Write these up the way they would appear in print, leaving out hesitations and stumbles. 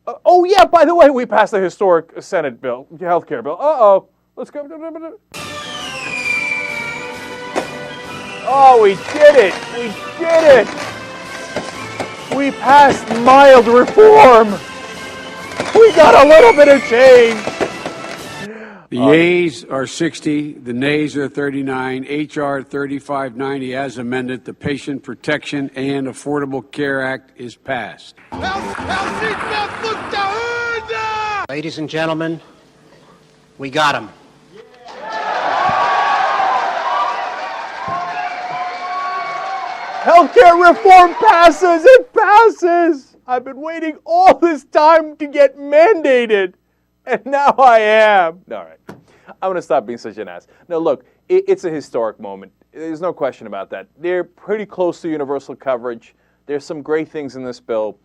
Oh, yeah, by the way, we passed a historic Senate bill, healthcare bill. Uh-oh. Let's go. Oh, we did it. We did it. We passed mild reform. We got a little bit of change. The yeas are 60, the nays are 39. H.R. 3590 as amended, the Patient Protection and Affordable Care Act is passed. Ladies and gentlemen, we got him. Healthcare reform passes. It passes. I've been waiting all this time to get mandated. And now I am. All right. I'm going to stop being such an ass. No, look, it's a historic moment. There's no question about that. They're pretty close to universal coverage. There's some great things in this bill.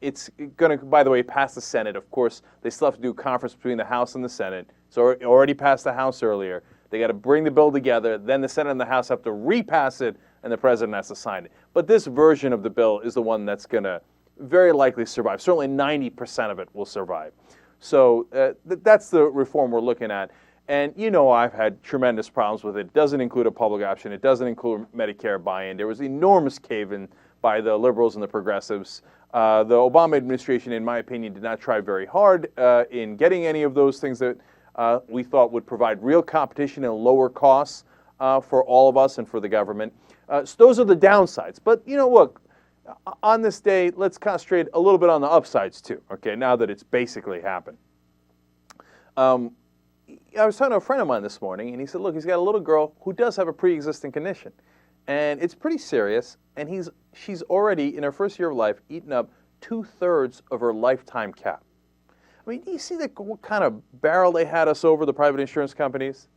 It's going to, by the way, pass the Senate. Of course, they still have to do a conference between the House and the Senate. So it already passed the House earlier. They got to bring the bill together. Then the Senate and the House have to repass it, and the President has to sign it. But this version of the bill is the one that's going to very likely survive. Certainly 90% of it will survive. So that's the reform we're looking at. And you know I've had tremendous problems with it. It doesn't include a public option. It doesn't include Medicare buy-in. There was enormous cave-in by the liberals and the progressives. The Obama administration, in my opinion, did not try very hard in getting any of those things that we thought would provide real competition and lower costs for all of us and for the government. So those are the downsides. But, you know, look, on this day, let's concentrate a little bit on the upsides too, okay, now that it's basically happened. I was talking to a friend of mine this morning, and he said, look, he's got a little girl who does have a pre-existing condition. And it's pretty serious, and she's already, in her first year of life, eaten up 2/3 of her lifetime cap. I mean, do you see what kind of barrel they had us over, the private insurance companies?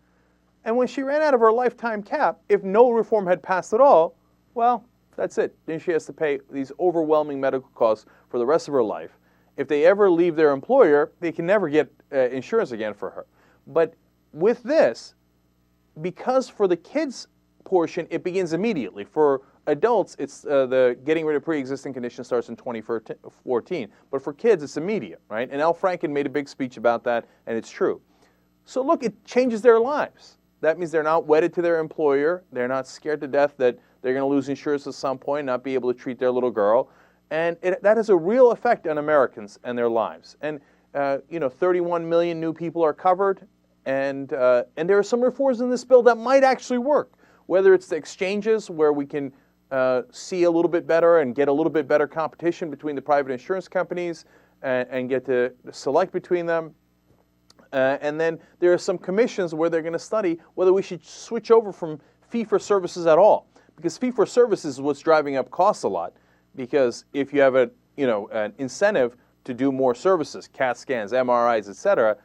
And when she ran out of her lifetime cap, if no reform had passed at all, well, that's it. Then she has to pay these overwhelming medical costs for the rest of her life. If they ever leave their employer, they can never get insurance again for her. But with this, because for the kids portion, it begins immediately. For adults, it's the getting rid of pre-existing conditions starts in 2014. But for kids, it's immediate, right? And Al Franken made a big speech about that, and it's true. So look, it changes their lives. That means they're not wedded to their employer. They're not scared to death that they're going to lose insurance at some point, not be able to treat their little girl. And that has a real effect on Americans and their lives. And, 31 million new people are covered. And there are some reforms in this bill that might actually work, whether it's the exchanges where we can see a little bit better and get a little bit better competition between the private insurance companies and get to select between them. And then there are some commissions where they're going to study whether we should switch over from fee-for-services at all. Because fee-for-service is what's driving up costs a lot. Because if you have an incentive to do more services, CAT scans, MRIs, et cetera,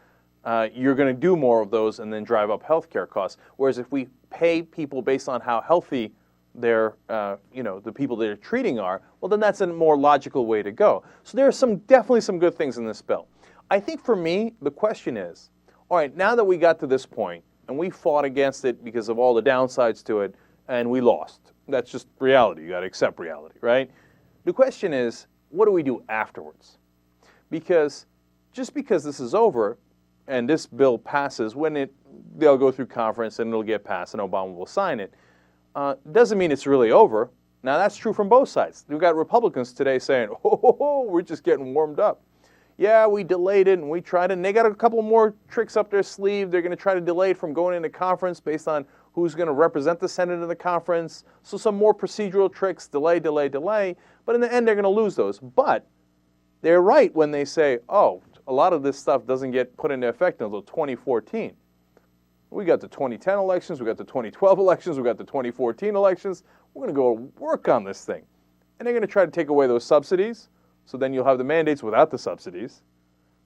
you're going to do more of those and then drive up healthcare costs. Whereas if we pay people based on how healthy the people they're treating are, well, then that's a more logical way to go. So there are definitely some good things in this bill. I think for me, the question is, all right, now that we got to this point and we fought against it because of all the downsides to it, and we lost. That's just reality. You got to accept reality, right? The question is, what do we do afterwards? Because just because this is over and this bill passes, they'll go through conference and it'll get passed and Obama will sign it, doesn't mean it's really over. Now, that's true from both sides. We've got Republicans today saying, we're just getting warmed up. Yeah, we delayed it and we tried it, and they got a couple more tricks up their sleeve. They're going to try to delay it from going into conference based on who's going to represent the Senate in the conference. So some more procedural tricks, delay. But in the end, they're going to lose those. But they're right when they say, a lot of this stuff doesn't get put into effect until 2014. We got the 2010 elections, we got the 2012 elections, we got the 2014 elections. We're going to go work on this thing. And they're going to try to take away those subsidies. So then you'll have the mandates without the subsidies.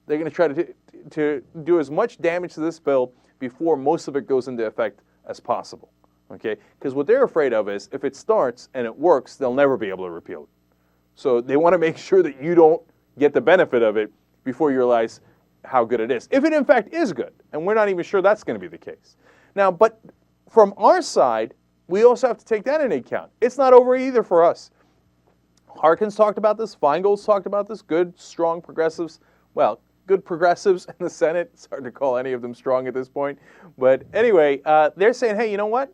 They're going to try to do as much damage to this bill before most of it goes into effect as possible, okay? Because what they're afraid of is if it starts and it works, they'll never be able to repeal it. So they want to make sure that you don't get the benefit of it before you realize how good it is. If it in fact is good, and we're not even sure that's going to be the case. Now, but from our side, we also have to take that into account. It's not over either for us. Harkins talked about this. Feingold's talked about this. Good, strong progressives. Well, good progressives in the Senate. It's hard to call any of them strong at this point. But anyway, they're saying, hey, you know what?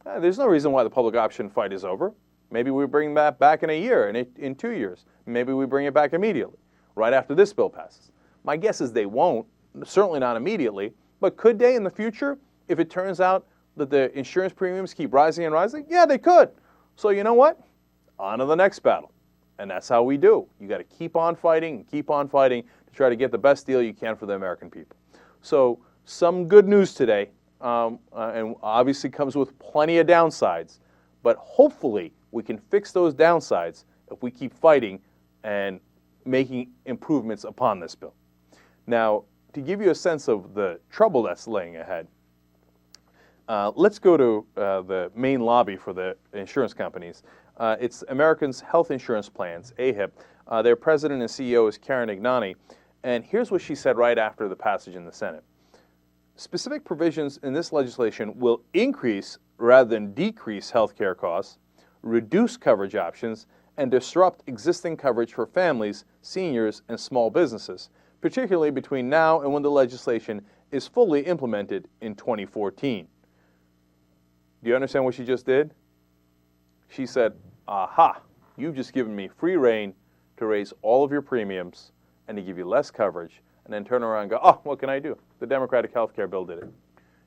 There's no reason why the public option fight is over. Maybe we bring that back in a year, in 2 years. Maybe we bring it back immediately, right after this bill passes. My guess is they won't, certainly not immediately. But could they in the future, if it turns out that the insurance premiums keep rising and rising? Yeah, they could. So you know what? On to the next battle. And that's how we do. You got to keep on fighting and keep on fighting to try to get the best deal you can for the American people. So some good news today, and obviously comes with plenty of downsides, but hopefully we can fix those downsides if we keep fighting and making improvements upon this bill. Now, to give you a sense of the trouble that's laying ahead, let's go to the main lobby for the insurance companies. It's Americans Health Insurance Plans, AHIP. Their president and CEO is Karen Ignani. And here's what she said right after the passage in the Senate. Specific provisions in this legislation will increase rather than decrease health care costs, reduce coverage options, and disrupt existing coverage for families, seniors, and small businesses, particularly between now and when the legislation is fully implemented in 2014. Do you understand what she just did? She said, aha, you've just given me free rein to raise all of your premiums and to give you less coverage, and then turn around and go, oh, what can I do? The Democratic health care bill did it.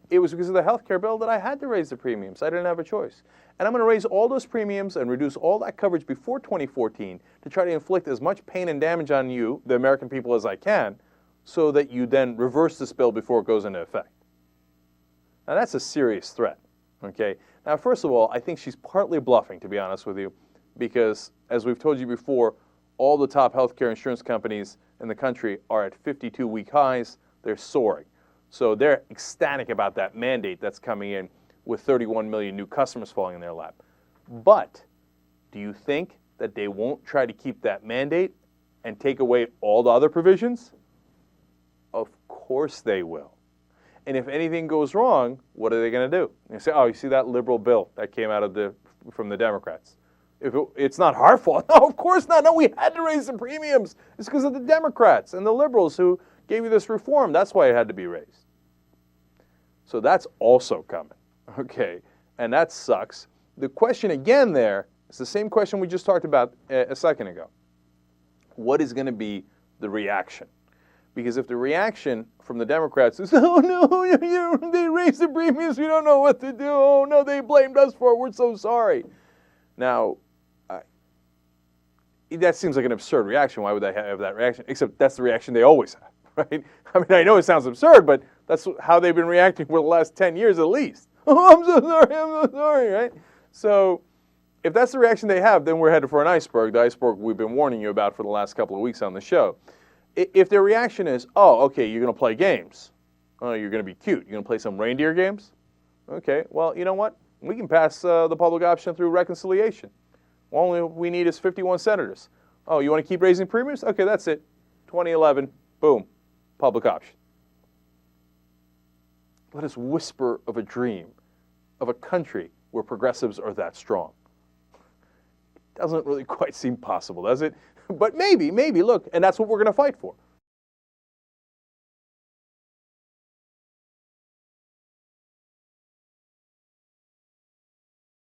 It was because of the health care bill that I had to raise the premiums. I didn't have a choice. And I'm going to raise all those premiums and reduce all that coverage before 2014 to try to inflict as much pain and damage on you, the American people, as I can, so that you then reverse this bill before it goes into effect. Now, that's a serious threat, okay? Now, first of all, I think she's partly bluffing, to be honest with you, because, as we've told you before, all the top healthcare insurance companies in the country are at 52-week highs. They're soaring. So they're ecstatic about that mandate that's coming in with 31 million new customers falling in their lap. But do you think that they won't try to keep that mandate and take away all the other provisions? Of course they will. And if anything goes wrong, what are they going to do? They say, oh, you see that liberal bill that came out of from the Democrats? It's not our fault. No, of course not. No, we had to raise the premiums. It's because of the Democrats and the liberals who gave you this reform. That's why it had to be raised. So that's also coming, okay? And that sucks. The question again there is the same question we just talked about a second ago. What is going to be the reaction? Because if the reaction from the Democrats is, oh, no, they raised the premiums, we don't know what to do. Oh, no, they blamed us for it. We're so sorry. Now, that seems like an absurd reaction. Why would they have that reaction? Except that's the reaction they always have, right? I mean, I know it sounds absurd, but that's how they've been reacting for the last 10 years at least. Oh, I'm so sorry, right? So if that's the reaction they have, then we're headed for an iceberg, the iceberg we've been warning you about for the last couple of weeks on the show. If their reaction is, oh, okay, you're going to play games. Oh, you're going to be cute. You're going to play some reindeer games? Okay, well, you know what? We can pass the public option through reconciliation. All we need is 51 senators. Oh, you want to keep raising premiums? Okay, that's it. 2011, boom, public option. Let us whisper of a dream of a country where progressives are that strong. Doesn't really quite seem possible, does it? But maybe, look, and that's what we're going to fight for.